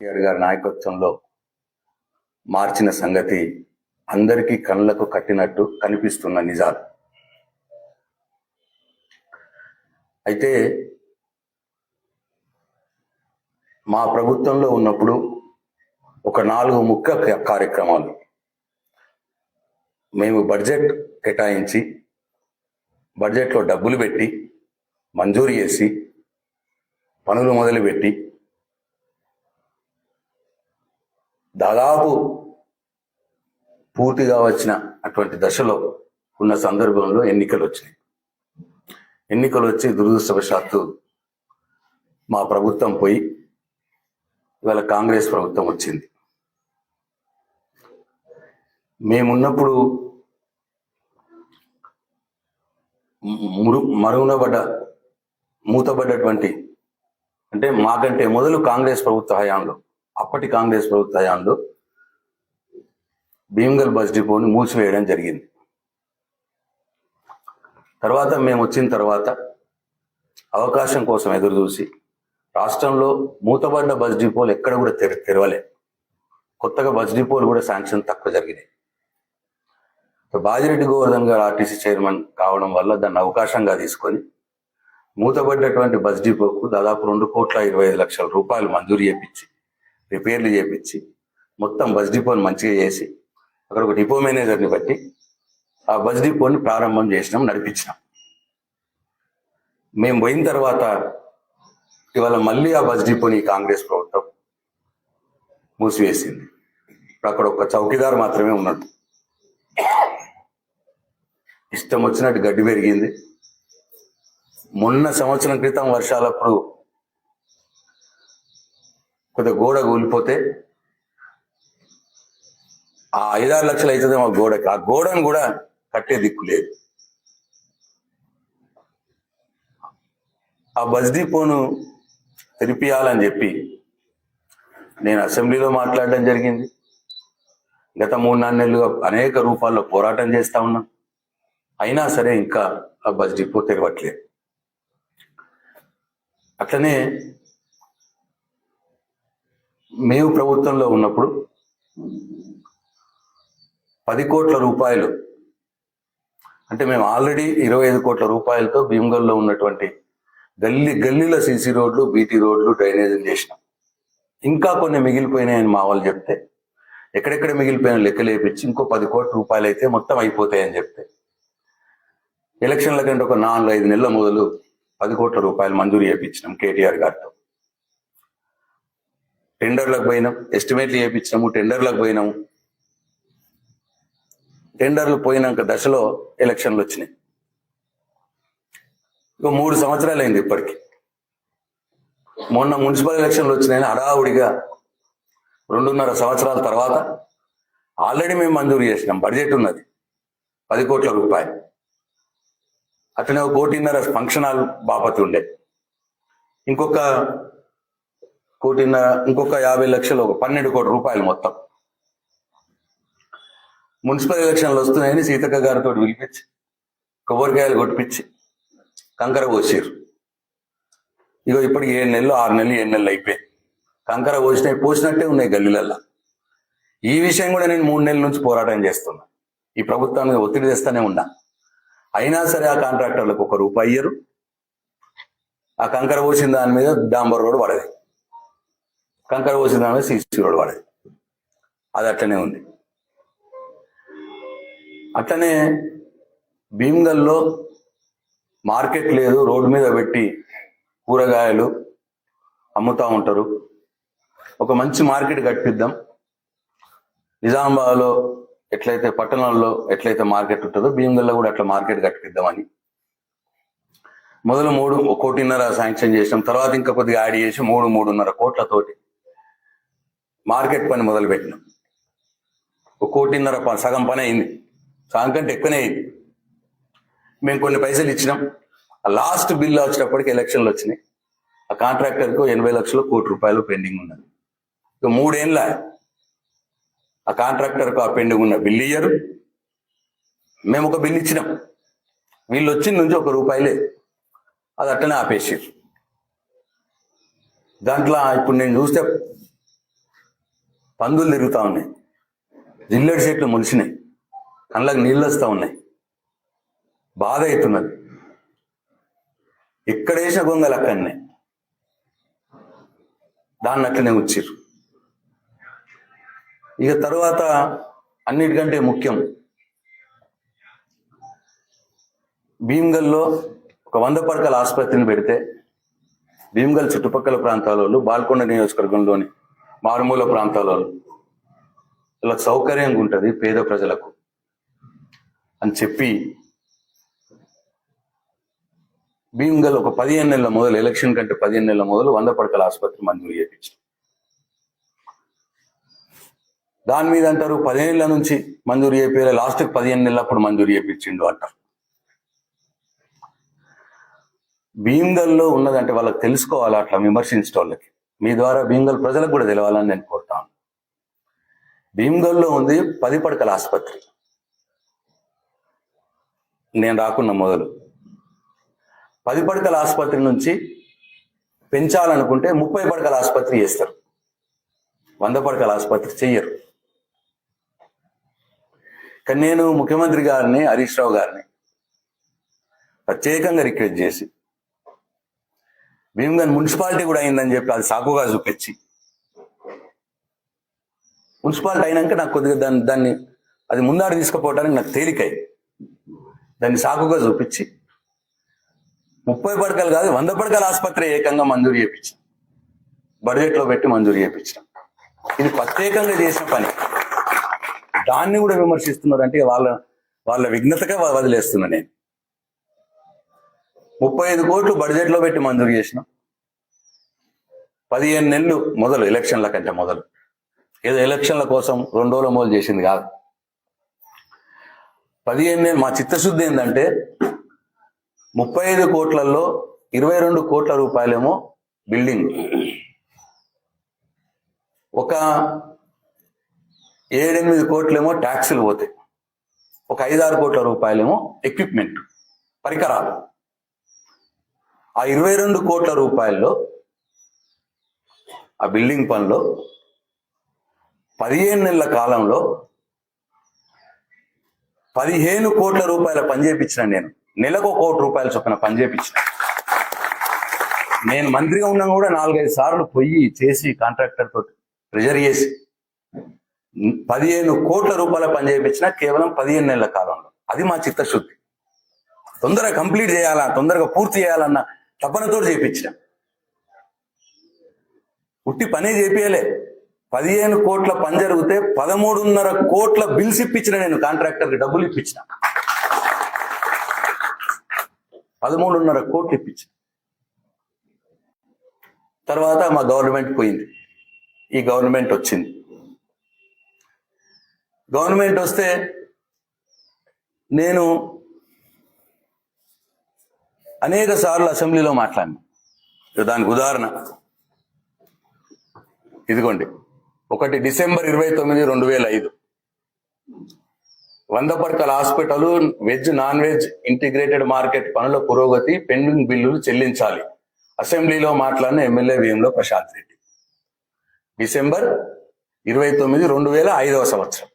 గారి నాయకత్వంలో మార్చిన సంగతి అందరికీ కళ్ళకు కట్టినట్టు కనిపిస్తున్న నిజాలు. అయితే మా ప్రభుత్వంలో ఉన్నప్పుడు ఒక 4 ముఖ్య కార్యక్రమాలు మేము బడ్జెట్ కేటాయించి బడ్జెట్లో డబ్బులు పెట్టి మంజూరు చేసి పనులు మొదలుపెట్టి దాదాపు పూర్తిగా వచ్చిన అటువంటి దశలో ఉన్న సందర్భంలో ఎన్నికలు వచ్చినాయి. ఎన్నికలు వచ్చి దురదృష్టవశాత్తు మా ప్రభుత్వం పోయి ఇవాళ కాంగ్రెస్ ప్రభుత్వం వచ్చింది. మేమున్నప్పుడు మూతబడ్డటువంటి అంటే మాకంటే మొదలు కాంగ్రెస్ ప్రభుత్వ హయాంలో అప్పటి కాంగ్రెస్ ప్రభుత్వ హయాంలో భీమ్గల్ బస్ డిపోని మూసివేయడం జరిగింది. తర్వాత మేము వచ్చిన తర్వాత అవకాశం కోసం ఎదురు చూసి రాష్ట్రంలో మూతబడ్డ బస్ డిపోలు ఎక్కడ కూడా తెరవలే. కొత్తగా బస్ డిపోలు కూడా శాంక్షన్ తక్కువ జరిగినాయి. బాజిరెడ్డి గోవర్ధన్ గారు ఆర్టీసీ చైర్మన్ కావడం వల్ల దాన్ని అవకాశంగా తీసుకొని మూతబడ్డటువంటి బస్ డిపోకు దాదాపు 2,25,00,000 రూపాయలు మంజూరు చేపించి రిపేర్లు చేపించి మొత్తం బస్ డిపోని మంచిగా చేసి అక్కడ ఒక డిపో మేనేజర్ని బట్టి ఆ బస్ డిపోని ప్రారంభం చేసినాం, నడిపించినాం. మేము పోయిన తర్వాత ఇవాళ మళ్ళీ ఆ బస్ డిపోని కాంగ్రెస్ ప్రభుత్వం మూసివేసింది. అక్కడ ఒక చౌకీదారు మాత్రమే ఉన్నాడు. ఇష్టం వచ్చినట్టు గడ్డి పెరిగింది. మొన్న సంవత్సరం క్రితం వర్షాలప్పుడు కొద్దిగా గోడ కూలిపోతే ఆ 5-6 లక్షలు అవుతుంది మా గోడకి. ఆ గోడను కూడా కట్టే దిక్కు లేదు. ఆ బస్ డిపోను తెరిపియాలని చెప్పి నేను అసెంబ్లీలో మాట్లాడడం జరిగింది. గత 3-4 నెలలుగా అనేక రూపాల్లో పోరాటం చేస్తా ఉన్నాం. అయినా సరే ఇంకా ఆ బస్ డిపో తెరవట్లేదు. అట్లనే మేము ప్రభుత్వంలో ఉన్నప్పుడు 10 కోట్ల రూపాయలు అంటే మేము ఆల్రెడీ 25 కోట్ల రూపాయలతో భీమ్గల్లో ఉన్నటువంటి గల్లీల సీసీ రోడ్లు, బీటీ రోడ్లు, డ్రైనేజీలు చేసినాం. ఇంకా కొన్ని మిగిలిపోయినాయని మా వాళ్ళు చెప్తే ఎక్కడెక్కడ మిగిలిపోయిన లెక్కలేపించి ఇంకో 10 కోట్ల రూపాయలు అయితే మొత్తం అయిపోతాయని చెప్తే ఎలక్షన్ల కంటే ఒక 4-5 నెలల మొదలు 10 కోట్ల రూపాయలు మంజూరు చేయించినాం కేటీఆర్ గారితో. టెండర్లకు పోయినాం, ఎస్టిమేట్లు చేయించినాము, టెండర్లకు పోయినాము. టెండర్లు పోయినాక దశలో ఎలక్షన్లు వచ్చినాయి. ఇక 3 సంవత్సరాలు అయింది ఇప్పటికి. మొన్న మున్సిపల్ ఎలక్షన్లు వచ్చినాయని హడావుడిగా 2.5 సంవత్సరాల తర్వాత ఆల్రెడీ మేము మంజూరు చేసినాం. బడ్జెట్ ఉన్నది 10 కోట్ల రూపాయలు. అట్లనే 1.5 కోట్ల ఫంక్షన్ హాల్ బాపతి ఉండే, ఇంకొక 1.5 కోట్ల, ఇంకొక 50 లక్షలు, ఒక 12 కోట్ల రూపాయలు మొత్తం. మున్సిపల్ ఎలక్షన్లు వస్తున్నాయని సీతక్క గారితో పిలిపించి కొబ్బరికాయలు కొట్టిపించి కంకర పోసారు. ఇగో ఇప్పటికి 7 నెలలు 6 నెలలు 7 నెలలు అయిపోయాయి. కంకర పోసినట్టే ఉన్నాయి గల్లీలల్లో. ఈ విషయం కూడా నేను 3 నెలల నుంచి పోరాటం చేస్తున్నా. ఈ ప్రభుత్వాన్ని ఒత్తిడి తెస్తానే ఉన్నా. అయినా సరే ఆ కాంట్రాక్టర్లకు ₹1 ఇయ్యరు. ఆ కంకర పోసిన దాని మీద డాంబర్ రోడ్ పడది, కంకర పోసిన దాని మీద సీసీ రోడ్ పడది. అది అట్లనే ఉంది. అట్లనే భీమ్గల్లో మార్కెట్ లేదు, రోడ్డు మీద పెట్టి కూరగాయలు అమ్ముతూ ఉంటారు. ఒక మంచి మార్కెట్ కట్టిద్దాం. నిజామాబాద్లో ఎట్లయితే పట్టణంలో ఎట్లయితే మార్కెట్ ఉంటుందో భీమ్గల్లో కూడా అట్లా మార్కెట్ కట్టిద్దామని మొదలు 1.5 కోట్ల శాంక్షన్ చేసినాం. తర్వాత ఇంకా కొద్దిగా యాడ్ చేసి 3-3.5 కోట్లతోటి మార్కెట్ పని మొదలు పెట్టినాం. 1.5 కోట్ల సగం పని అయింది, సగం కంటే ఎక్కువనే అయింది. మేము కొన్ని పైసలు ఇచ్చినాం. ఆ లాస్ట్ బిల్ వచ్చేటప్పటికి ఎలక్షన్లు వచ్చినాయి. ఆ కాంట్రాక్టర్కు 80 లక్షలు, ₹1 కోటి పెండింగ్ ఉన్నది. ఇక 3 ఏళ్ళ ఆ కాంట్రాక్టర్కు ఆ పెండింగ్ ఉన్న బిల్లు ఇయ్యరు. మేము ఒక బిల్లు ఇచ్చినాం, వీళ్ళు వచ్చిన నుంచి ₹1 లేదు. అది అట్లనే ఆపేసారు. దాంట్లో ఇప్పుడు నేను చూస్తే పందులు తిరుగుతూ ఉన్నాయి, జిల్లెడు చెట్లు ములిసినాయి, కళ్ళకు నీళ్ళు వస్తూ ఉన్నాయి, బాధ అవుతున్నది. ఎక్కడేసిన గొంగలు అక్కడనే దాన్ని అట్లనే ఉంచారు. ఇక తరువాత అన్నిటికంటే ముఖ్యం, భీమ్గల్లో ఒక 100 పడకల ఆసుపత్రిని పెడితే భీమ్గల్ చుట్టుపక్కల ప్రాంతాల బాల్కొండ నియోజకవర్గంలోని మారుమూల ప్రాంతాల వాళ్ళకి సౌకర్యంగా ఉంటుంది పేద ప్రజలకు అని చెప్పి భీమ్గల్ ఒక 15 నెలల మొదలు, ఎలక్షన్ కంటే 15 నెలల మొదలు 100 పడకల ఆసుపత్రి మంజూరు చేయించారు. దాని మీద అంటారు 10 ఏళ్ల నుంచి మంజూరు చేయాలి, లాస్ట్కి 15 నెలలప్పుడు మంజూరు చేయించిండు అంటారు. భీమ్గల్లో ఉన్నదంటే వాళ్ళకి తెలుసుకోవాలి, అట్లా విమర్శించే వాళ్ళకి. మీ ద్వారా భీమ్గల్ ప్రజలకు కూడా తెలవాలని నేను కోరుతాను. భీమ్గల్లో ఉంది 10 పడకల ఆసుపత్రి. నేను రాకున్న మొదలు 10 పడకల ఆసుపత్రి నుంచి పెంచాలనుకుంటే 30 పడకల ఆసుపత్రి చేస్తారు, 100 పడకల ఆసుపత్రి చెయ్యరు. కానీ నేను ముఖ్యమంత్రి గారిని, హరీష్ రావు గారిని ప్రత్యేకంగా రిక్వెస్ట్ చేసి భీమ్గల్ మున్సిపాలిటీ కూడా అయిందని చెప్పి అది సాకుగా చూపించి, మున్సిపాలిటీ అయినాక నాకు కొద్దిగా దాన్ని అది ముందాడు తీసుకుపోవడానికి నాకు తేలికై దాన్ని సాకుగా చూపించి 30 పడకలు కాదు 100 పడకల ఆసుపత్రి ఏకంగా మంజూరు చేయించాం, బడ్జెట్లో పెట్టి మంజూరు చేయించాం. ఇది ప్రత్యేకంగా చేసిన పని. దాన్ని కూడా విమర్శిస్తున్నారు అంటే వాళ్ళ విఘ్నతగా వదిలేస్తున్నా నేను. 35 కోట్లు బడ్జెట్లో పెట్టి మంజూరు చేసినాం. 15 నెలలు మొదలు, ఎలక్షన్ల కంటే మొదలు, ఏదో ఎలక్షన్ల కోసం 2 రోజుల మొదలు చేసింది కాదు. 15 నెలలు. మా చిత్తశుద్ధి ఏంటంటే 35 కోట్లలో 22 కోట్ల రూపాయలేమో బిల్డింగ్, ఒక 7-8 కోట్లేమో ట్యాక్సులు పోతాయి, ఒక 5-6 కోట్ల రూపాయలేమో ఎక్విప్మెంట్, పరికరాలు. ఆ 22 కోట్ల రూపాయల్లో ఆ బిల్డింగ్ పనిలో 15 నెలల కాలంలో 15 కోట్ల రూపాయల పని చేయించిన. నేను నెలకు 1 కోటి రూపాయల చొప్పున పని చేయించిన. నేను మంత్రిగా ఉన్నా కూడా 4-5 సార్లు పొయ్యి చేసి కాంట్రాక్టర్ తోటి ప్రెజర్ చేసి 15 కోట్ల రూపాయల పని చేయించిన కేవలం 15 నెలల కాలంలో. అది మా చిత్తశుద్ధి. తొందరగా కంప్లీట్ చేయాలా, తొందరగా పూర్తి చేయాలన్న తపనతో చేయించిన. ఉట్టి పనే చేపియలే. 15 కోట్ల పని జరిగితే 13.5 కోట్ల బిల్స్ ఇప్పించిన. నేను కాంట్రాక్టర్కి డబ్బులు ఇప్పించిన, 13.5 కోట్లు ఇప్పించిన. తర్వాత మా గవర్నమెంట్ పోయింది, ఈ గవర్నమెంట్ వచ్చింది. గవర్నమెంట్ వస్తే నేను అనేక సార్లు అసెంబ్లీలో మాట్లాడినా. దానికి ఉదాహరణ ఇదిగోండి. 1 డిసెంబర్ 29, 2005 100 పడకల hospital veg non veg integrated market పనుల పురోగతి, పెండింగ్ బిల్లులు చెల్లించాలి. అసెంబ్లీలో మాట్లాడిన ఎమ్మెల్యే వేముల ప్రశాంత్ రెడ్డి. డిసెంబర్ 29, 2005 సంవత్సరం.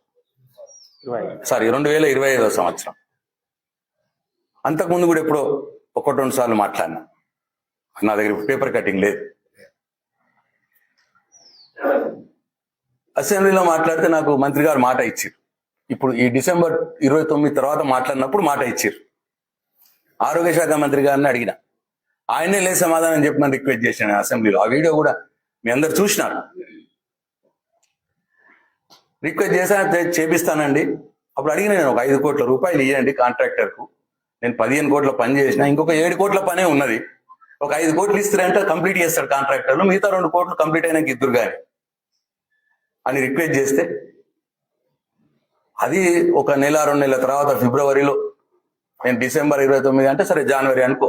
2025 సంవత్సరం. అంతకుముందు కూడా ఎప్పుడో 1-2 సార్లు మాట్లాడినా. నా దగ్గర పేపర్ కటింగ్ లేదు. అసెంబ్లీలో మాట్లాడితే నాకు మంత్రి గారు మాట ఇచ్చారు. ఇప్పుడు ఈ డిసెంబర్ 29 తర్వాత మాట్లాడినప్పుడు మాట ఇచ్చారు. ఆరోగ్య శాఖ మంత్రి గారిని అడిగిన, ఆయనే లేదు సమాధానం చెప్పమని రిక్వెస్ట్ చేశాను అసెంబ్లీలో. ఆ వీడియో కూడా మీ అందరు చూసినారు. రిక్వెస్ట్ చేశాను, చేపిస్తానండి. అప్పుడు అడిగిన నేను, ఒక 5 కోట్ల రూపాయలు ఇవ్వండి కాంట్రాక్టర్కు, నేను 15 కోట్ల పని చేసిన, ఇంకొక 7 కోట్ల పనే ఉన్నది, ఒక 5 కోట్లు ఇస్తారంటే కంప్లీట్ చేస్తాడు కాంట్రాక్టర్లు, మిగతా 2 కోట్లు కంప్లీట్ అయినాక ఇద్దరు కానీ అని రిక్వెస్ట్ చేస్తే, అది ఒక 1-2 నెలల తర్వాత ఫిబ్రవరిలో, నేను డిసెంబర్ 29 అంటే సరే జనవరి అనుకో,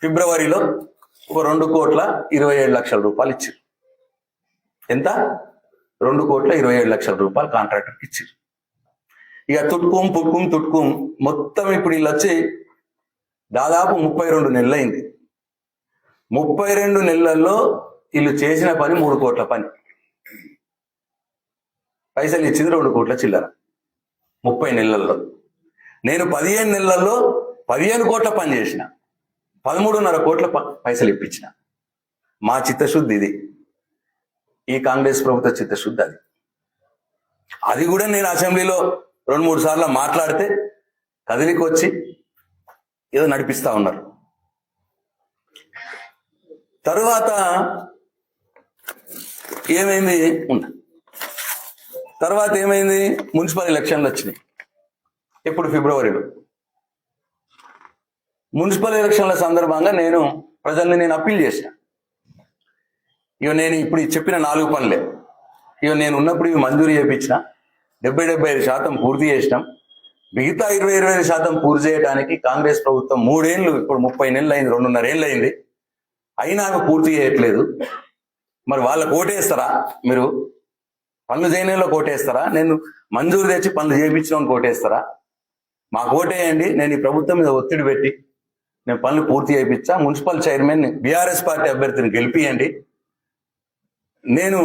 ఫిబ్రవరిలో ఒక 2,27,00,000 రూపాయలు ఇచ్చారు. ఎంత? 2,27,00,000 రూపాయలు కాంట్రాక్టర్కి ఇచ్చారు. ఇక తుట్టుకుం మొత్తం ఇప్పుడు వీళ్ళు వచ్చి దాదాపు 32 నెలలు అయింది. 32 నెలల్లో వీళ్ళు చేసిన పని 3 కోట్ల పని. పైసలు ఇచ్చింది 2 కోట్ల చిల్లర 30 నెలల్లో. నేను 15 నెలల్లో 15 కోట్ల పని చేసిన, 13.5 కోట్ల పైసలు ఇప్పించిన. మా చిత్తశుద్ధి ఇది, ఈ కాంగ్రెస్ ప్రభుత్వ చిత్తశుద్ధి అది. అది కూడా నేను అసెంబ్లీలో 2-3 సార్లు మాట్లాడితే కదిలికి వచ్చి ఏదో నడిపిస్తా ఉన్నారు. తరువాత ఏమైంది మున్సిపల్ ఎలక్షన్లు వచ్చినాయి. ఇప్పుడు ఫిబ్రవరిలో మున్సిపల్ ఎలక్షన్ల సందర్భంగా ప్రజల్ని అప్పీల్ చేసిన. నేను ఇప్పుడు చెప్పిన 4 పనులే నేను ఉన్నప్పుడు ఇవి మంజూరు చేయించిన, 70-75% పూర్తి చేసినాం. మిగతా 20-25% పూర్తి చేయడానికి కాంగ్రెస్ ప్రభుత్వం 3 ఏళ్ళు, ఇప్పుడు 30 నెలలు అయింది, 2.5 ఏళ్ళు అయింది, అయినా పూర్తి చేయట్లేదు. మరి వాళ్ళకు ఓటేస్తారా? మీరు పనులు చేయడంలో ఓటేస్తారా? నేను మంజూరు తెచ్చి పనులు చేయించడం ఓటేస్తారా? మాకు ఓటేయండి, నేను ఈ ప్రభుత్వం మీద ఒత్తిడి పెట్టి నేను పనులు పూర్తి చేయించా. మున్సిపల్ చైర్మన్ బీఆర్ఎస్ పార్టీ అభ్యర్థిని గెలిపియండి, నేను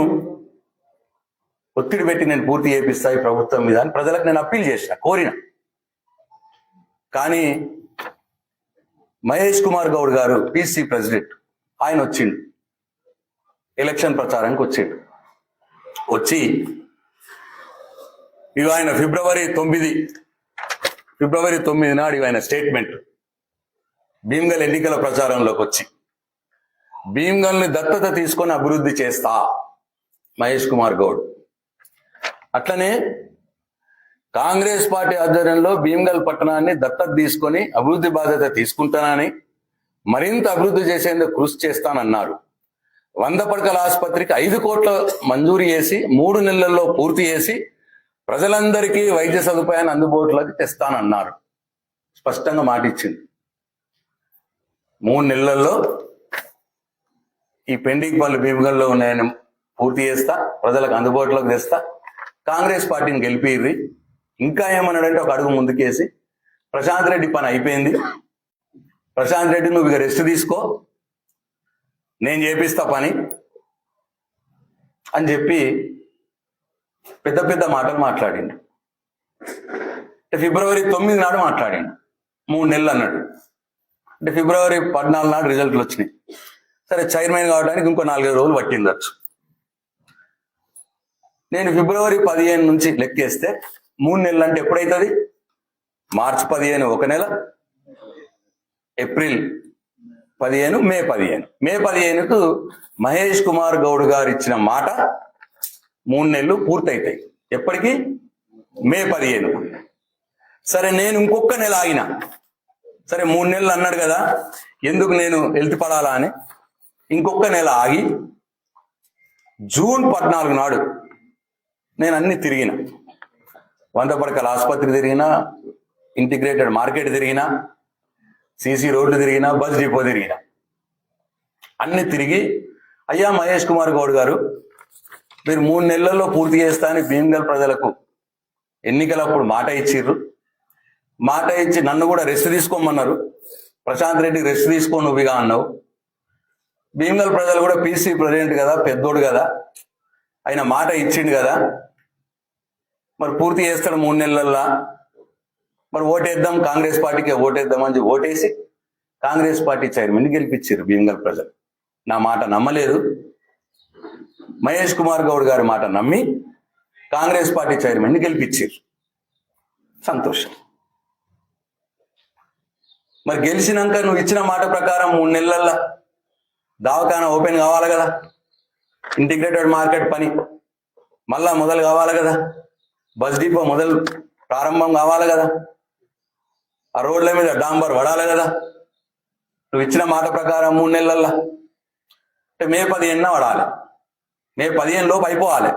ఒత్తిడి పెట్టి నేను పూర్తి చేపిస్తా ఈ ప్రభుత్వం మీద అని ప్రజలకు నేను అప్పీల్ చేసిన, కోరిన. కానీ మహేష్ కుమార్ గౌడ్ గారు పిసి ప్రెసిడెంట్, ఆయన వచ్చిండు, ఎలక్షన్ ప్రచారానికి వచ్చి ఇవి ఆయన ఫిబ్రవరి 9 నాడు ఆయన స్టేట్మెంట్ భీమ్గల్ ఎన్నికల ప్రచారంలోకి వచ్చి భీమ్గల్ని దత్తత తీసుకొని అభివృద్ధి చేస్తా మహేష్ కుమార్ గౌడ్. అట్లనే కాంగ్రెస్ పార్టీ ఆధ్వర్యంలో భీమ్గల్ పట్టణాన్ని దత్తత తీసుకొని అభివృద్ధి బాధ్యత తీసుకుంటానని, మరింత అభివృద్ధి చేసేందుకు కృషి చేస్తానన్నారు. 100 పడకల ఆసుపత్రికి 5 కోట్ల మంజూరు చేసి 3 నెలల్లో పూర్తి చేసి ప్రజలందరికీ వైద్య సదుపాయాన్ని అందుబాటులోకి తెస్తానన్నారు. స్పష్టంగా మాట ఇచ్చింది. 3 నెలల్లో ఈ పెండింగ్ పనులు భీమ్గల్లో ఉన్నాయని పూర్తి చేస్తా, ప్రజలకు అందుబాటులోకి తెస్తా, కాంగ్రెస్ పార్టీని గెలిపిర్రి. ఇంకా ఏమన్నాడంటే ఒక అడుగు ముందుకేసి, ప్రశాంత్ రెడ్డి పని అయిపోయింది, ప్రశాంత్ రెడ్డి నువ్వు ఇక రెస్ట్ తీసుకో, నేను చేపిస్తా పని అని చెప్పి పెద్ద పెద్ద మాటలు మాట్లాడిండు. ఫిబ్రవరి 9 నాడు మాట్లాడిండు, 3 నెలలు అన్నాడు. అంటే ఫిబ్రవరి 14 నాడు రిజల్ట్లు వచ్చినాయి. సరే, చైర్మన్ కావడానికి ఇంకో 4 రోజులు పట్టిందచ్చు. నేను ఫిబ్రవరి 15 నుంచి లెక్కేస్తే 3 నెలలు అంటే ఎప్పుడైతుంది? మార్చి 15 1 నెల, ఏప్రిల్ 15, మే 15. మే 15కు మహేష్ కుమార్ గౌడ్ గారు ఇచ్చిన మాట 3 నెలలు పూర్తయితాయి. ఎప్పటికీ? మే 15. సరే, నేను ఇంకొక నెల ఆగిన. సరే, 3 నెలలు అన్నాడు కదా, ఎందుకు నేను హెల్త్ పడాలా అని ఇంకొక నెల ఆగి జూన్ 14 నాడు నేను అన్ని తిరిగిన. 100 పడకల ఆసుపత్రి తిరిగిన, ఇంటిగ్రేటెడ్ మార్కెట్ తిరిగిన, సిసి రోడ్లు తిరిగిన, బస్ డిపో తిరిగిన. అన్ని తిరిగి, అయ్యా మహేష్ కుమార్ గౌడ్ గారు, మీరు 3 నెలల్లో పూర్తి చేస్తా అని భీమ్గల్ ప్రజలకు ఎన్నికలప్పుడు మాట ఇచ్చిర్రు. మాట ఇచ్చి నన్ను కూడా రెస్ట్ తీసుకోమన్నారు. ప్రశాంత్ రెడ్డి రెస్ట్ తీసుకో నువ్వుగా అన్నావు. భీమ్గల్ ప్రజలు కూడా పిసి ప్రెసిడెంట్ కదా, పెద్దోడు కదా, ఆయన మాట ఇచ్చిండు కదా, మరి పూర్తి చేస్తాడు 3 నెలల్లో. మరి ఓటేద్దాం, కాంగ్రెస్ పార్టీకి ఓటేద్దాం అని ఓటేసి కాంగ్రెస్ పార్టీ చైర్మన్ గెలిపించారు భీమ్గల్ ప్రజలు. నా మాట నమ్మలేదు, మహేష్ కుమార్ గౌడ్ గారి మాట నమ్మి కాంగ్రెస్ పార్టీ చైర్మన్ గెలిపించారు. సంతోషం. మరి గెలిచినాక నువ్వు ఇచ్చిన మాట ప్రకారం 3 నెలల్లో దవాఖానా ఓపెన్ కావాలి కదా, ఇంటిగ్రేటెడ్ మార్కెట్ పని మళ్ళా మొదలు కావాలి కదా, బస్ డిపో మొదలు ప్రారంభం కావాలి కదా, ఆ రోడ్ల మీద డాంబర్ పడాలి కదా. నువ్వు ఇచ్చిన మాట ప్రకారం 3 నెలల్లో అంటే మే 15 పడాలి, మే 15 లోపు అయిపోవాలి.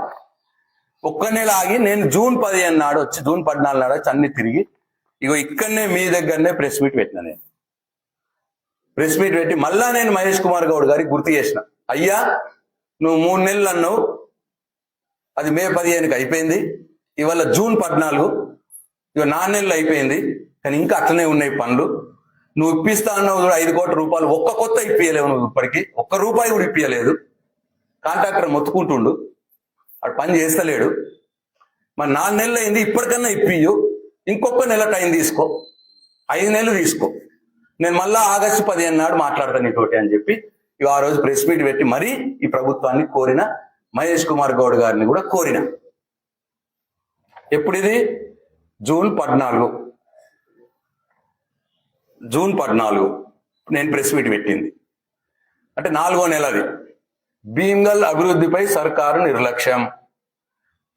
1 నెల ఆగి నేను జూన్ 15 నాడు వచ్చి, జూన్ 14 నాడు వచ్చి అన్ని తిరిగి ఇగో ఇక్కడనే మీ దగ్గరనే ప్రెస్ మీట్ పెట్టిన. నేను ప్రెస్ మీట్ పెట్టి మళ్ళా నేను మహేష్ కుమార్ గౌడ్ గారికి గుర్తు చేసిన, అయ్యా నువ్వు 3 నెలలు అన్నావు, అది మే 15కి అయిపోయింది, ఇవాళ జూన్ 14, ఇక 4 నెలలు అయిపోయింది, కానీ ఇంకా అట్లనే ఉన్నాయి పనులు. నువ్వు ఇప్పిస్తా అన్నావు కూడా 5 కోట్ల రూపాయలు, ఒక్క కొత్త ఇప్పియలేవు నువ్వు, ఇప్పటికీ ₹1 కూడా ఇప్పియలేదు. కాంట్రాక్టర్ మొత్తుకుంటుండు, వాడు పని చేస్తలేడు. మరి 4 నెలలు అయింది, ఇప్పటికన్నా ఇప్పియు, ఇంకొక నెల టైం తీసుకో, 5 నెలలు తీసుకో, నేను మళ్ళా ఆగస్టు 15 నాడు మాట్లాడతాను నీతోటి అని చెప్పి ఇక ఆ రోజు ప్రెస్ మీట్ పెట్టి మరీ ఈ ప్రభుత్వాన్ని కోరిన, మహేష్ కుమార్ గౌడ్ గారిని కూడా కోరిన. ఎప్పుడు ఇది? జూన్ 14 నేను ప్రెస్ మీట్ పెట్టింది. అంటే 4వ నెలది. భీమ్గల్ అభివృద్ధిపై సర్కారు నిర్లక్ష్యం,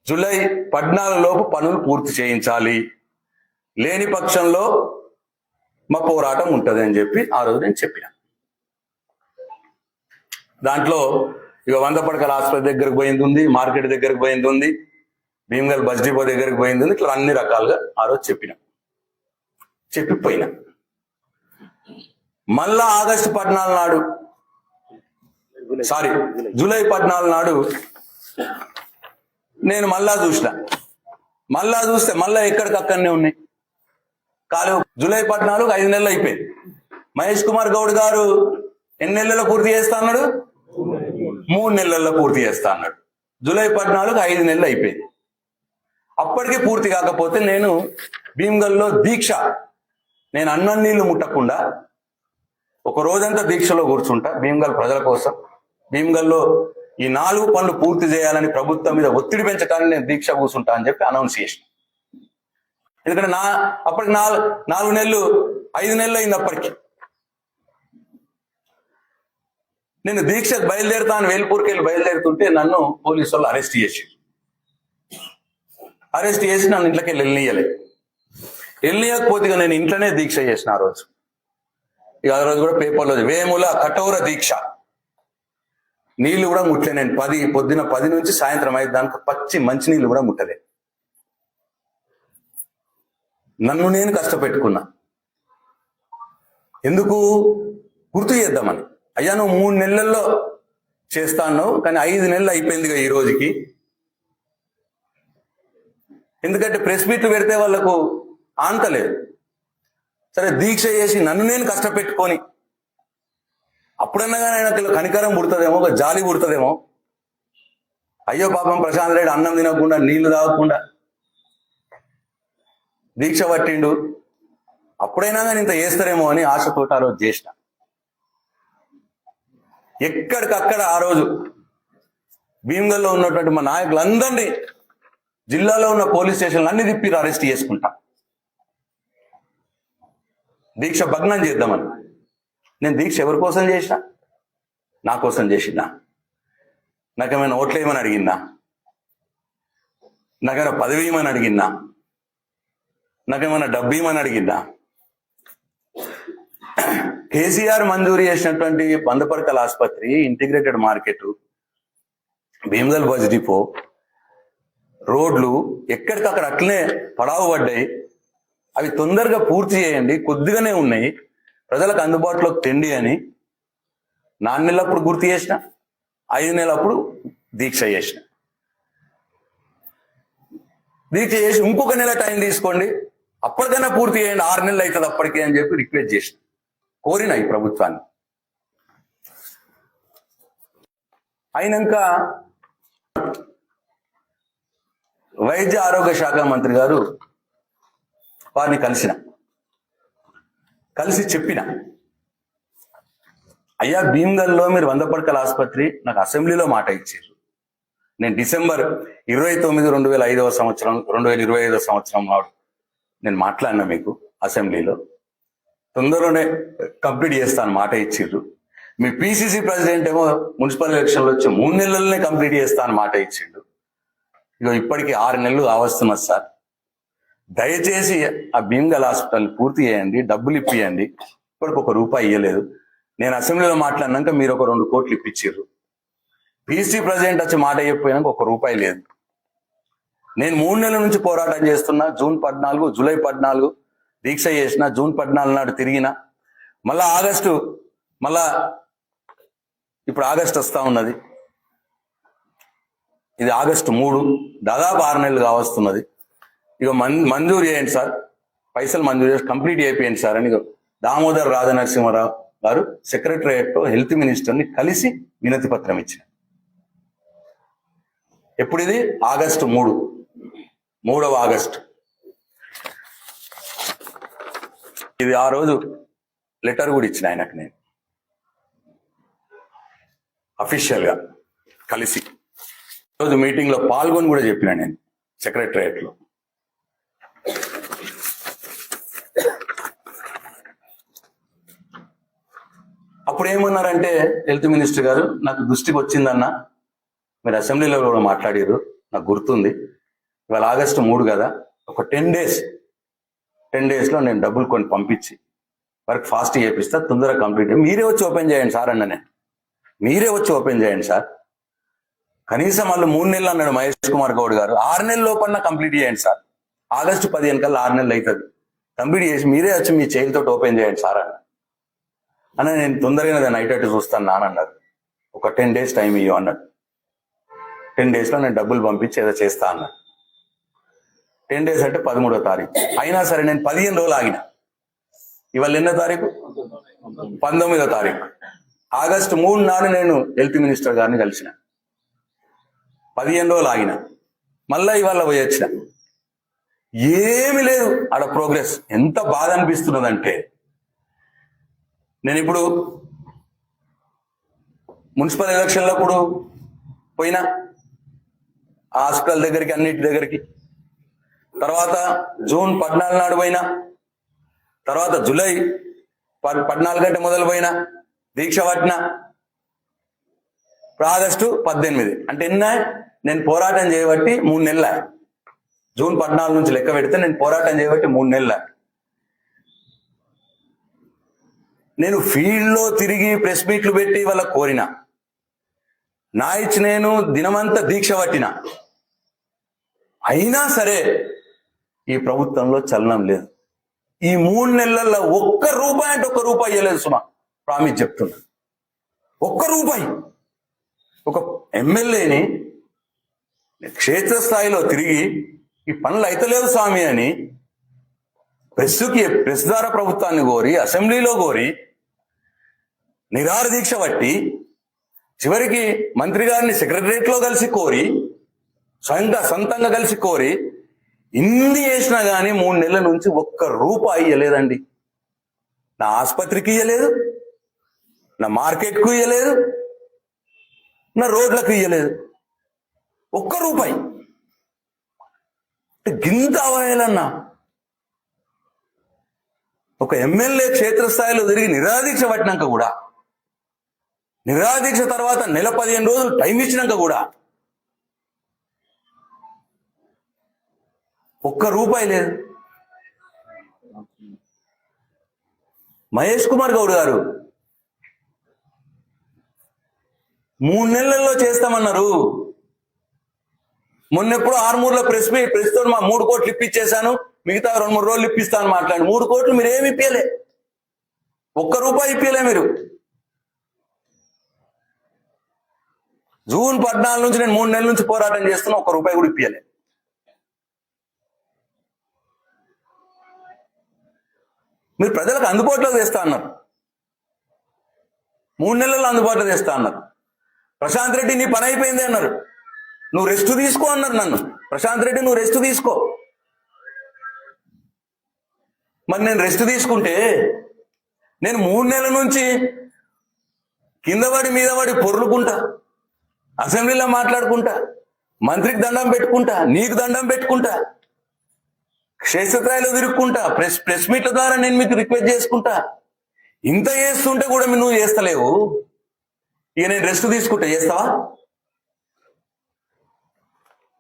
జూలై 14 లోపు పనులు పూర్తి చేయించాలి, లేని పక్షంలో మా పోరాటం ఉంటుంది అని చెప్పి ఆ రోజు నేను చెప్పిన. దాంట్లో ఇక 100 పడకల ఆసుపత్రి దగ్గరకు పోయింది ఉంది, మార్కెట్ దగ్గరకు పోయింది ఉంది, భీమ్గల్ బస్ డిపో దగ్గరకు పోయింది ఉంది, ఇట్లా అన్ని రకాలుగా ఆ రోజు చెప్పిపోయినా. మళ్ళా ఆగస్టు 14 నాడు, జూలై 14 నాడు నేను మళ్ళా చూస్తే మళ్ళా ఎక్కడికక్కడనే ఉన్నాయి కాలు. జూలై 14 5 నెలలు అయిపోయింది. మహేష్ కుమార్ గౌడ్ గారు ఎన్ని నెలల్లో పూర్తి చేస్తా అన్నాడు? 3 నెలల్లో పూర్తి చేస్తా అన్నాడు. జూలై 14 5 నెలలు అయిపోయింది. అప్పటికే పూర్తి కాకపోతే నేను భీమ్గల్లో దీక్ష, నేను అన్నం నీళ్లు ముట్టకుండా ఒక రోజంతా దీక్షలో కూర్చుంటా భీమ్గల్ ప్రజల కోసం. భీమ్గల్లో ఈ 4 పనులు పూర్తి చేయాలని ప్రభుత్వం మీద ఒత్తిడి పెంచడానికి నేను దీక్ష కూర్చుంటా అని చెప్పి అనౌన్స్ చేసిన. ఎందుకంటే అప్పటికి 4 నెలలు 5 నెలలు అయింది. అప్పటికి నేను దీక్షకు బయలుదేరుతాను, వేల్పూర్కి వెళ్ళి బయలుదేరుతుంటే నన్ను పోలీసు వాళ్ళు అరెస్ట్ చేసి నన్ను ఇంట్లోకి వెళ్ళనీయకపోతే నేను ఇంట్లోనే దీక్ష చేసిన ఆ రోజు. ఇక ఆ రోజు కూడా పేపర్లో వేముల కఠోర దీక్ష, నీళ్లు కూడా ముట్టలే నేను. పొద్దున 10 నుంచి సాయంత్రం 5 దానికి పచ్చి మంచి నీళ్లు కూడా ముట్టలే. నన్ను నేను కష్టపెట్టుకున్నా. ఎందుకు? గుర్తు చేద్దామని. అయ్యా నువ్వు 3 నెలల్లో చేస్తాను, కానీ 5 నెలలు అయిపోయిందిగా ఈ రోజుకి. ఎందుకంటే ప్రెస్ మీట్లు పెడితే వాళ్ళకు ఆంతలేదు. సరే దీక్ష చేసి నన్ను నేను కష్టపెట్టుకొని అప్పుడన్నా కానీ ఆయనకు కనికరం పుడుతుందేమో, ఒక జాలి పుడుతుందేమో. అయ్యో పాపం ప్రశాంత్ రెడ్డి అన్నం తినకుండా నీళ్లు తాగకుండా దీక్ష పట్టిండు, అప్పుడైనా కానీ ఇంత చేస్తారేమో అని ఆశతోటి ఆ రోజు చేసిన. ఎక్కడికక్కడ ఆ రోజు భీమ్గల్లో ఉన్నటువంటి మా నాయకులందరినీ జిల్లాలో ఉన్న పోలీస్ స్టేషన్లు అన్ని తిప్పి అరెస్ట్ చేసుకుంటా, దీక్ష భగ్నం చేద్దామని. నేను దీక్ష ఎవరి కోసం చేసిన? నా కోసం చేసినా? నాకేమైనా ఓట్లు వేయమని అడిగిందా? నాకేమైనా పదవి ఇవ్వమని అడిగిందా? నాకేమైనా డబ్బు ఇవ్వమని అడిగిందా? కేసీఆర్ మంజూరు చేసినటువంటి 100 పడకల ఆసుపత్రి, integrated market, Bheemgal bus depot, రోడ్లు ఎక్కడికక్కడ అట్లనే పడావు పడ్డాయి. అవి తొందరగా పూర్తి చేయండి, కొద్దిగానే ఉన్నాయి, ప్రజలకు అందుబాటులోకి తెండి అని 4 నెలలప్పుడు గుర్తు చేసిన, 5 నెలలప్పుడు దీక్ష చేసిన. దీక్ష చేసి ఇంకొక నెల టైం తీసుకోండి, అప్పటికైనా పూర్తి చేయండి, 6 నెలలు అవుతుంది అప్పటికే అని చెప్పి రిక్వెస్ట్ చేసిన, కోరిన ఈ ప్రభుత్వాన్ని. అయినాక వైద్య ఆరోగ్య శాఖ మంత్రి గారు వారిని కలిసి చెప్పిన, అయ్యా భీమ్గల్లో మీరు 100 పడకల ఆసుపత్రి నాకు అసెంబ్లీలో మాట ఇచ్చారు. నేను డిసెంబర్ 29, 2025 సంవత్సరం నాడు నేను మాట్లాడినా మీకు అసెంబ్లీలో, తొందరలోనే కంప్లీట్ చేస్తాను మాట ఇచ్చిర్రు. మీ పిసిసి ప్రెసిడెంట్ ఏమో మున్సిపల్ ఎలక్షన్లు వచ్చి 3 నెలలనే కంప్లీట్ చేస్తాను మాట ఇచ్చిండు. ఇక ఇప్పటికి 6 నెలలు కావస్తున్నది సార్. దయచేసి ఆ భీమ్గల్ హాస్పిటల్ పూర్తి చేయండి, డబ్బులు ఇప్పియండి. ఇప్పటికి ₹1 ఇవ్వలేదు. నేను అసెంబ్లీలో మాట్లాడినాక మీరు ఒక 2 కోట్లు ఇప్పించారు. పిసి ప్రెసిడెంట్ వచ్చి మాట చెప్పినాక ₹1 లేదు. నేను 3 నెలల నుంచి పోరాటం చేస్తున్నా. జూలై 14 దీక్ష చేసిన, జూన్ 14 నాడు తిరిగిన, మళ్ళా ఇప్పుడు ఆగస్టు వస్తా ఉన్నది. ఇది ఆగస్టు 3, దాదాపు 6 నెలలు కావస్తున్నది. ఇక మంజూరు చేయండి సార్, పైసలు మంజూరు చేసి కంప్లీట్ అయిపోయింది సార్ అని దామోదర్ రాజనరసింహారావు గారు సెక్రటరియట్ హెల్త్ మినిస్టర్ని కలిసి వినతి పత్రం ఇచ్చిన. ఎప్పుడు ఇది? ఆగస్టు 3. 3వ ఆగస్టు. ఇది ఆ రోజు లెటర్ కూడా ఇచ్చిన ఆయనకు నేను అఫీషియల్ గా కలిసి రోజు మీటింగ్ లో పాల్గొని కూడా చెప్పిన నేను సెక్రటరియట్ లో. అప్పుడు ఏమన్నారంటే హెల్త్ మినిస్టర్ గారు, నాకు దృష్టికి వచ్చిందన్న, మీరు అసెంబ్లీలో కూడా మాట్లాడారు, నాకు గుర్తుంది, ఇవాళ ఆగస్టు 3 కదా, ఒక 10 డేస్లో నేను డబ్బులు కొని పంపించి వర్క్ ఫాస్ట్ చేపిస్తా, తొందరగా కంప్లీట్ మీరే వచ్చి ఓపెన్ చేయండి సార్ అన్న. నేను మీరే వచ్చి ఓపెన్ చేయండి సార్, కనీసం వాళ్ళు 3 నెలలు అన్నాడు మహేష్ కుమార్ గౌడ్ గారు, 6 నెలల లోపల కంప్లీట్ చేయండి సార్, ఆగస్టు 15 కల్లా 6 నెలలు అవుతుంది, కంప్లీట్ చేసి మీరే వచ్చి మీ చేయిలతో ఓపెన్ చేయండి సార్ అన్న. నేను తొందరగా దాన్ని అయ్యేటట్టు చూస్తాను నాన్నన్నారు. ఒక 10 డేస్ టైం ఇవ్వు అన్నాడు. 10 డేస్లో నేను డబ్బులు పంపించి ఏదో చేస్తా అన్నాడు. 10 డేస్ అంటే 13వ తారీఖు. అయినా సరే నేను 15 రోజులు ఆగిన. ఇవాళ ఎన్నో తారీఖు? 19వ తారీఖు. ఆగస్టు 3 నాడు నేను హెల్త్ మినిస్టర్ గారిని కలిసిన. 15 రోజులు ఆగిన. మళ్ళా ఇవాళ పోయి వచ్చిన. ఏమి లేదు ఆడ ప్రోగ్రెస్. ఎంత బాధ అనిపిస్తున్నదంటే, నేను ఇప్పుడు మున్సిపల్ ఎలక్షన్లో ఇప్పుడు పోయినా హాస్పిటల్ దగ్గరికి, అన్నిటి దగ్గరికి, తర్వాత జూన్ 14 నాడు పోయినా, తర్వాత జూలై 14 గంట మొదలుపోయినా దీక్ష పట్టిన, ఇప్పుడు ఆగస్టు 18 అంటే నేను పోరాటం చేయబట్టి 3 నెలల. జూన్ 14 నుంచి లెక్క పెడితే నేను పోరాటం చేయబట్టి 3 నెలల. నేను ఫీల్డ్లో తిరిగి ప్రెస్ మీట్లు పెట్టి వాళ్ళ కోరిన, నా ఇచ్చి నేను దినమంతా దీక్ష పట్టిన, అయినా సరే ఈ ప్రభుత్వంలో చలనం లేదు. ఈ 3 నెలల్లో ఒక్క రూపాయి అంటే ఒక్క రూపాయి ఇవ్వలేదు సుమా, ప్రామిస్ చెప్తున్నా. ఒక్క రూపాయి. ఒక ఎమ్మెల్యేని క్షేత్రస్థాయిలో తిరిగి ఈ పనులు అయితలేవు స్వామి అని ప్రెస్ ద్వారా ప్రభుత్వాన్ని కోరి, అసెంబ్లీలో కోరి, నిరాహార దీక్ష పట్టి, చివరికి మంత్రి గారిని సెక్రటరియట్లో కలిసి కోరి, సొంతంగా కలిసి కోరి, ఇన్ని చేసినా కానీ 3 నెలల నుంచి ఒక్క రూపాయి ఇవ్వలేదండి. నా ఆసుపత్రికి ఇవ్వలేదు, నా మార్కెట్కు ఇవ్వలేదు, నా రోడ్లకు ఇవ్వలేదు, ఒక్క రూపాయి. గింత అవహేళన. ఒక ఎమ్మెల్యే క్షేత్రస్థాయిలో తిరిగి నిరాదీక్ష పట్టినాక కూడా, నిరాదీక్ష తర్వాత నెల 15 రోజులు టైం ఇచ్చినాక కూడా ఒక్క రూపాయి లేదు. మహేష్ కుమార్ గౌడ్ గారు 3 నెలల్లో చేస్తామన్నారు. మొన్నెప్పుడు ఆర్మూర్లో ప్రెస్ తో మా 3 కోట్లు ఇప్పించేశాను, మిగతా 2-3 రోజులు ఇప్పిస్తాను మాట్లాడి, 3 కోట్లు మీరు ఏమి ఇప్పియలే, ఒక్క రూపాయి ఇప్పియలే మీరు. జూన్ 14 నుంచి నేను 3 నెలల నుంచి పోరాటం చేస్తున్నా, ఒక్క రూపాయి కూడా ఇప్పియలే. మీరు ప్రజలకు అందుబాటులో తెస్తా అన్నారు, 3 నెలల్లో అందుబాటులో తెస్తా అన్నారు. ప్రశాంత్ రెడ్డి నీ పని అయిపోయింది అన్నారు, నువ్వు రెస్ట్ తీసుకో అన్నారు నన్ను. ప్రశాంత్ రెడ్డి నువ్వు రెస్ట్ తీసుకో. మరి నేను రెస్ట్ తీసుకుంటే నేను 3 నెలల నుంచి కింద పడి మీద పడి పొర్లుకుంటా, అసెంబ్లీలో మాట్లాడుకుంటా, మంత్రికి దండం పెట్టుకుంటా, నీకు దండం పెట్టుకుంటా, క్షేత్రస్థాయిలో తిరుక్కుంటా, ప్రెస్ మీట్ల ద్వారా నేను మీకు రిక్వెస్ట్ చేసుకుంటా. ఇంత చేస్తుంటే కూడా నువ్వు చేస్తలేవు. ఇక నేను రెస్ట్ తీసుకుంటా, చేస్తావా?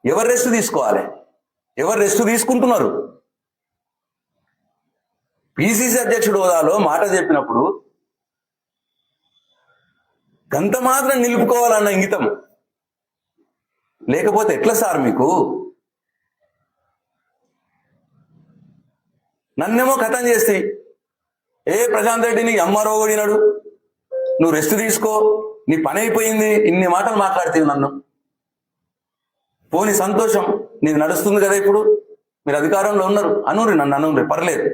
ఎవరు రెస్ట్ తీసుకోవాలి? ఎవరు రెస్ట్ తీసుకుంటున్నారు? పిసిసి అధ్యక్షుడు హోదాలో మాట చెప్పినప్పుడు గంత మాత్రం నిలుపుకోవాలన్న ఇంగితం లేకపోతే ఎట్లా సార్ మీకు? నన్నేమో కథం చేస్తే, ప్రశాంత్ రెడ్డిని అమ్మారో కొడినాడు, నువ్వు రెస్ట్ తీసుకో, నీ పని అయిపోయింది, ఇన్ని మాటలు మాట్లాడుతుంది నన్ను. పోని సంతోషం, నీది నడుస్తుంది కదా, ఇప్పుడు మీరు అధికారంలో ఉన్నారు, అనురి నన్ను అనురి, పర్లేదు.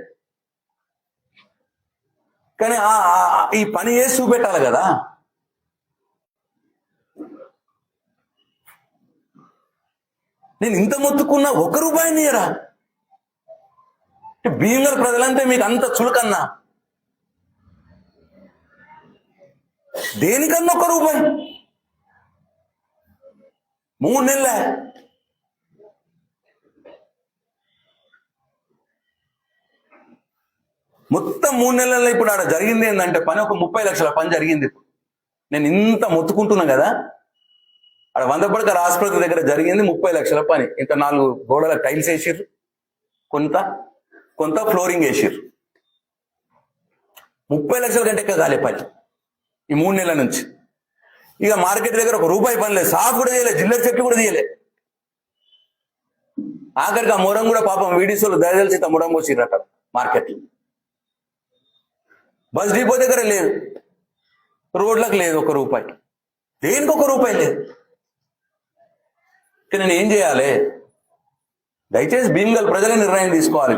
కానీ ఈ పని చేసి చూపెట్టాలి కదా. నేను ఇంత మొత్తుకున్నా ఒక్క రూపాయిని ఇయ్యరా? భీమవరం ప్రజలంటే మీకు అంత చులకన్నా? దేనికన్నా ఒక్క రూపాయి? 3 నెలలే. మొత్తం 3 నెలల్లో ఇప్పుడు ఆడ జరిగింది ఏంటంటే పని ఒక 30 లక్షల పని జరిగింది. నేను ఇంత మొత్తుకుంటున్నా కదా, ఆడ 100 పడకల ఆసుపత్రి దగ్గర జరిగింది 30 లక్షల పని. ఇంత 4 గోడల టైల్స్ వేసిర్రు, కొంత ఫ్లోరింగ్ వేసిర్రు. 30 లక్షల కంటే ఎక్కువ కాలే పని ఈ 3 నెలల నుంచి. ఇక మార్కెట్ దగ్గర ఒక రూపాయి పని లేదు, సాఫ్ కూడా చేయలేదు, జిల్లర్ చెట్లు కూడా తీయలే. ఆఖరికి ఆ మురం కూడా పాపం వీడియోలు దయదలిచి మురం పోసిర్రట మార్కెట్. బస్ డిపో దగ్గర లేదు, రోడ్లకు లేదు ఒక రూపాయి, దేనికి ఒక రూపాయి లేదు. నేను ఏం చేయాలి? దయచేసి భీమగల్ ప్రజలే నిర్ణయం తీసుకోవాలి.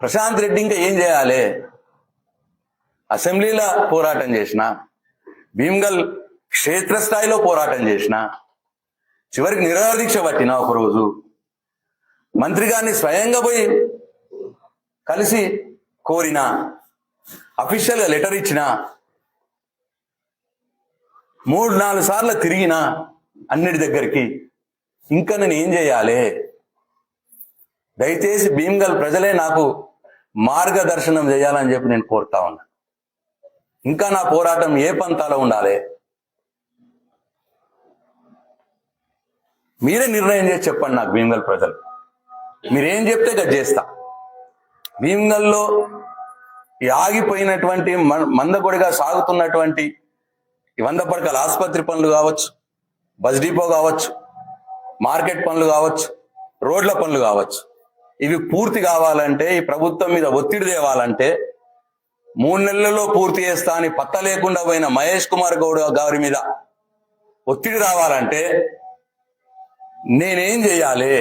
ప్రశాంత్ రెడ్డి ఇంకా ఏం చేయాలి? అసెంబ్లీలో పోరాటం చేసిన, భీమగల్ క్షేత్రస్థాయిలో పోరాటం చేసిన, చివరికి నిరాహార దీక్ష పట్టిన, ఒకరోజు మంత్రి గారిని స్వయంగా పోయి కలిసి కోరిన, అఫీషియల్ గా లెటర్ ఇచ్చిన, 3-4 సార్లు తిరిగిన అన్నిటి దగ్గరికి. ఇంకా నేను ఏం చేయాలి? దయచేసి భీమగల్ ప్రజలే నాకు మార్గదర్శనం చేయాలని చెప్పి నేను కోరుతా ఉన్నా. ఇంకా నా పోరాటం ఏ పంతాలో ఉండాలి? మీరే నిర్ణయం చేసి చెప్పండి నాకు, భీమగల్ ప్రజలు. మీరేం చెప్తే అది చేస్తా. భీమగల్లో ఈ ఆగిపోయినటువంటి మందకొడిగా సాగుతున్నటువంటి ఈ 100 పడకల ఆసుపత్రి పనులు కావచ్చు, బస్ డిపో కావచ్చు, మార్కెట్ పనులు కావచ్చు, రోడ్ల పనులు కావచ్చు, ఇవి పూర్తి కావాలంటే, ఈ ప్రభుత్వం మీద ఒత్తిడి తేవాలంటే, 3 నెలల్లో పూర్తి చేస్తా అని పత్త లేకుండా పోయిన మహేష్ కుమార్ గౌడ్ గారి మీద ఒత్తిడి రావాలంటే నేనేం చేయాలి?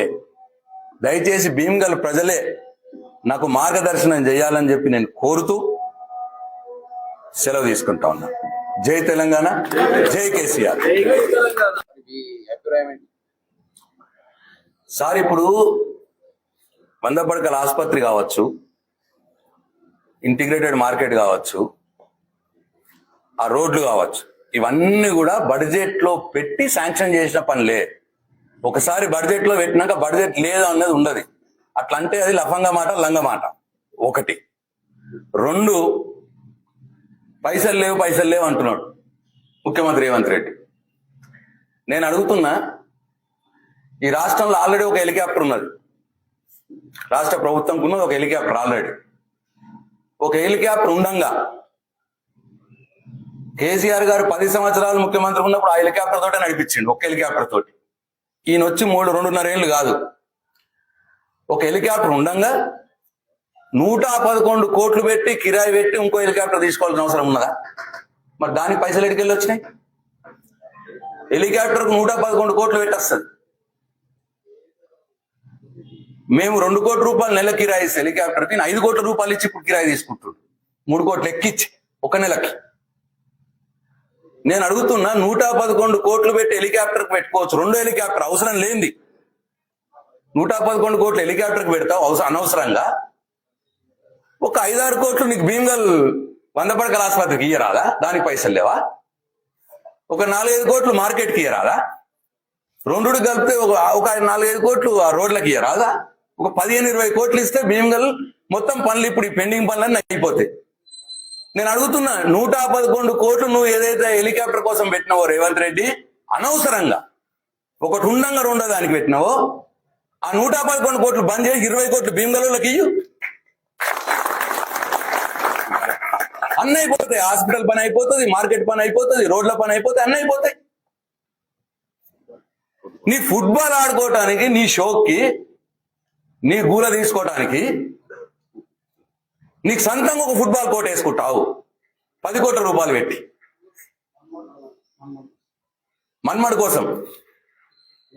దయచేసి భీమగల్ ప్రజలే నాకు మార్గదర్శనం చేయాలని చెప్పి నేను కోరుతూ సెలవు తీసుకుంటా ఉన్నా. జై తెలంగాణ, జై కేసీఆర్. సార్, ఇప్పుడు 100 పడకల ఆసుపత్రి కావచ్చు, ఇంటిగ్రేటెడ్ మార్కెట్ కావచ్చు, ఆ రోడ్లు కావచ్చు, ఇవన్నీ కూడా బడ్జెట్ లో పెట్టి శాంక్షన్ చేసిన పనులే. ఒకసారి బడ్జెట్ లో పెట్టినాక బడ్జెట్ లేదు అన్నది ఉండదు. అట్లా అంటే అది లఫంగా మాట, లంగ మాట. 1. 2, పైసలు లేవు అంటున్నాడు ముఖ్యమంత్రి రేవంత్ రెడ్డి. నేను అడుగుతున్నా, ఈ రాష్ట్రంలో ఆల్రెడీ ఒక హెలికాప్టర్ ఉన్నది, రాష్ట్ర ప్రభుత్వం ఉన్నది ఒక హెలికాప్టర్ ఆల్రెడీ. ఒక హెలికాప్టర్ ఉండంగా కేసీఆర్ గారు 10 సంవత్సరాలు ముఖ్యమంత్రి ఉన్నప్పుడు ఆ హెలికాప్టర్ తోటే నడిపించిండు, ఒక హెలికాప్టర్ తోటి. ఈయన వచ్చి 2.5 ఏళ్ళు కాదు. ఒక హెలికాప్టర్ ఉండంగా 111 కోట్లు పెట్టి కిరాయి పెట్టి ఇంకో హెలికాప్టర్ తీసుకోవాల్సిన అవసరం ఉన్నదా? మరి దానికి పైసలు ఎడికెళ్ళి వచ్చినాయి? హెలికాప్టర్కు 111 కోట్లు పెట్టేస్తుంది. మేము 2 కోట్ల రూపాయలు నెల కిరాయి ఇస్తే హెలికాప్టర్కి 5 కోట్ల రూపాయలు ఇచ్చి ఇప్పుడు కిరాయి తీసుకుంటున్నాడు, 3 కోట్లు ఎక్కిచ్చి ఒక నెలకి. నేను అడుగుతున్నా, 111 కోట్లు పెట్టి హెలికాప్టర్కి పెట్టుకోవచ్చు, 2 హెలికాప్టర్ అవసరం లేనిది 111 కోట్లు హెలికాప్టర్కి పెడతావు అనవసరంగా. ఒక 5-6 కోట్లు నీకు భీమగల్ 100 పడకల ఆసుపత్రికి ఇయ్యరాదా? దానికి పైసలు లేవా? ఒక 4-5 కోట్లు మార్కెట్కి ఇయ్యరాదా? 2 కలిపితే ఒక 4-5 కోట్లు ఆ రోడ్లకి ఇయ్యరాదా? ఒక 15-20 కోట్లు ఇస్తే భీమగల్ మొత్తం పనులు, ఇప్పుడు ఈ పెండింగ్ పనులన్నీ అయిపోతాయి. నేను అడుగుతున్నా, 111 కోట్లు నువ్వు ఏదైతే హెలికాప్టర్ కోసం పెట్టినావో రేవంత్ రెడ్డి, అనవసరంగా ఒకటి ఉండంగా 2వ దానికి పెట్టినావో, ఆ 111 కోట్లు బంద్ చేసి 20 కోట్లు భీమగల్లోకి ఇయ్యు. అన్నీ అయిపోతాయి. హాస్పిటల్ పని అయిపోతుంది, మార్కెట్ పని అయిపోతుంది, రోడ్ల పని అయిపోతాయి, అన్నీ అయిపోతాయి. నీ ఫుట్బాల్ ఆడుకోవటానికి, నీ షోకి, నీ గూల తీసుకోవటానికి నీకు సొంతంగా ఒక ఫుట్బాల్ కోర్ట్ వేసుకుంటావు 10 కోట్ల రూపాయలు పెట్టి, మన్మడ్ కోసం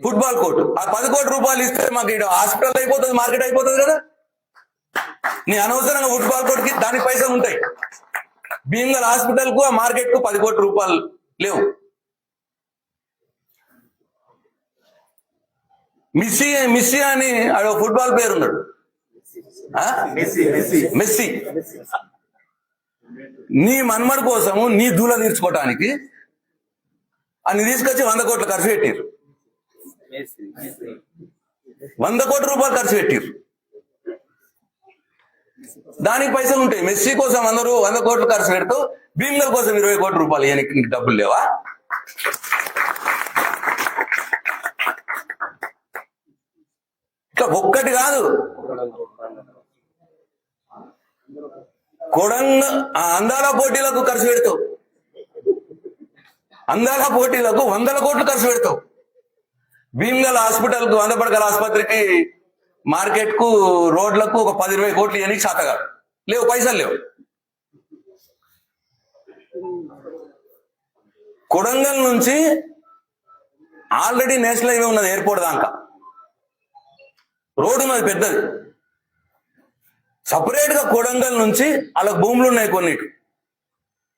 ఫుట్బాల్ కోర్టు. ఆ 10 కోట్ల రూపాయలు ఇస్తే మాకు ఇక్కడ హాస్పిటల్ అయిపోతుంది, మార్కెట్ అయిపోతుంది కదా. నీ అనవసరంగా ఫుట్బాల్ కోర్టుకి దానికి పైసలు ఉంటాయి. భీమగల్ హాస్పిటల్ కు, ఆ మార్కెట్ కు 10 కోట్ల రూపాయలు లేవు. మిస్సీ మిస్సీ అని ఆడ ఫుట్బాల్ ప్లేయర్ ఉన్నాడు, మెస్సీ. నీ మన్మడి కోసము నీ దూల తీర్చుకోవటానికి అని తీసుకొచ్చి 100 కోట్లు ఖర్చు పెట్టిర్రు. 100 కోట్ల రూపాయలు ఖర్చు పెట్టిర్రు. దానికి పైసలు ఉంటాయి. మెస్సీ కోసం 100 కోట్లు ఖర్చు పెడతావు, భీమ్గల్ కోసం 20 కోట్ల రూపాయలు ఇవ్వడానికి నీకు డబ్బులు లేవా? ఇట్లా ఒక్కటి కాదు, అందాల పోటీలకు ఖర్చు పెడతావు, అందాల పోటీలకు 100 కోట్లు ఖర్చు పెడతావు. భీమ్గల్ హాస్పిటల్ కు, 100 పడకల ఆసుపత్రికి, మార్కెట్ కు, రోడ్లకు ఒక 10-20 కోట్లు ఇవ్వడానికి శాత కాదు, లేవు, పైసలు లేవు. కొడంగల్ నుంచి ఆల్రెడీ నేషనల్ హైవే ఉన్నది, ఎయిర్పోర్ట్ దాకా రోడ్డు ఉన్నది పెద్దది. సపరేట్ గా కొడంగల్ నుంచి వాళ్ళకి భూములు ఉన్నాయి కొన్నిటి,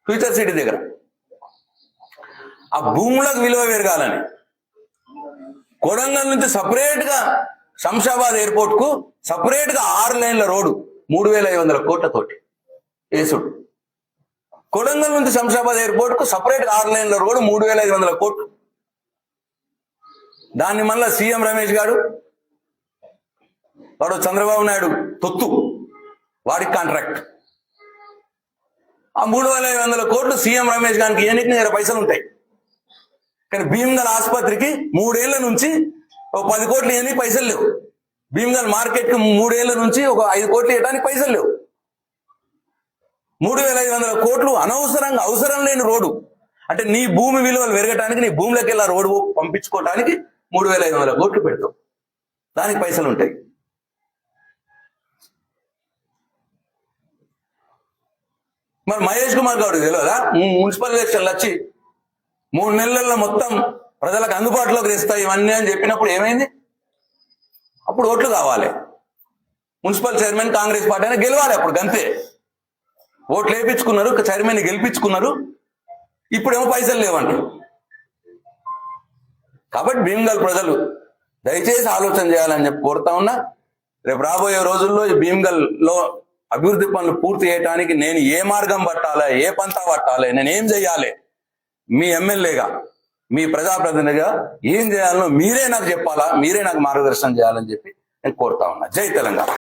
ఫ్యూచర్ సిటీ దగ్గర. ఆ భూములకు విలువ పెరగాలని కొడంగల్ నుంచి సపరేట్ గా శంషాబాద్ ఎయిర్పోర్ట్ కు సపరేట్ గా 6 లైన్ల రోడ్డు 3500 కోట్లతోటి వేసుడు. కొడంగల్ నుంచి శంషాబాద్ ఎయిర్పోర్ట్ కు సపరేట్ గా 6 లైన్ల రోడ్డు 3500 కోట్లు. దాన్ని మళ్ళా సీఎం రమేష్ గారు, వాడు చంద్రబాబు నాయుడు తొత్తు, వాడికి కాంట్రాక్ట్. ఆ 3500 కోట్లు సీఎం రమేష్ గారికి ఏనికి పైసలు ఉంటాయి. కానీ భీమ్గల్ ఆసుపత్రికి 3 ఏళ్ల నుంచి ఒక 10 కోట్లు ఇవ్వడానికి పైసలు లేవు. భీమ్గల్ మార్కెట్ కి 3 ఏళ్ల నుంచి ఒక 5 కోట్లు ఇవ్వడానికి పైసలు లేవు. 3500 కోట్లు అనవసరంగా, అవసరం లేని రోడ్డు. అంటే నీ భూమి విలువలు పెరగటానికి, నీ భూమిలోకి వెళ్ళి రోడ్డు పంపించుకోవడానికి 3500 కోట్లు పెడతావు, దానికి పైసలు ఉంటాయి. మరి మహేష్ కుమార్ గౌడ్ తెలియదా? మున్సిపల్ ఎలక్షన్లు వచ్చి 3 నెలల్లో మొత్తం ప్రజలకు అందుబాటులోకి తెస్తాయి ఇవన్నీ అని చెప్పినప్పుడు ఏమైంది? అప్పుడు ఓట్లు కావాలి, మున్సిపల్ చైర్మన్ కాంగ్రెస్ పార్టీ అయినా గెలవాలి. అప్పుడు గంతే, ఓట్లు వేయించుకున్నారు, చైర్మన్ గెలిపించుకున్నారు. ఇప్పుడేమో పైసలు లేవంటారు. కాబట్టి భీమ్గల్ ప్రజలు దయచేసి ఆలోచన చేయాలని చెప్పి కోరుతా ఉన్నా. రేపు రాబోయే రోజుల్లో ఈ భీమ్గల్ లో అభివృద్ధి పనులు పూర్తి చేయడానికి నేను ఏ మార్గం పట్టాలి, ఏ పంతా పట్టాలి, నేను ఏం చెయ్యాలి, మీ ఎమ్మెల్యేగా, మీ ప్రజాప్రతినిధిగా ఏం చేయాలనో మీరే నాకు చెప్పాలా, మీరే నాకు మార్గదర్శనం చేయాలని చెప్పి నేను కోరుతా ఉన్నా. జై తెలంగాణ.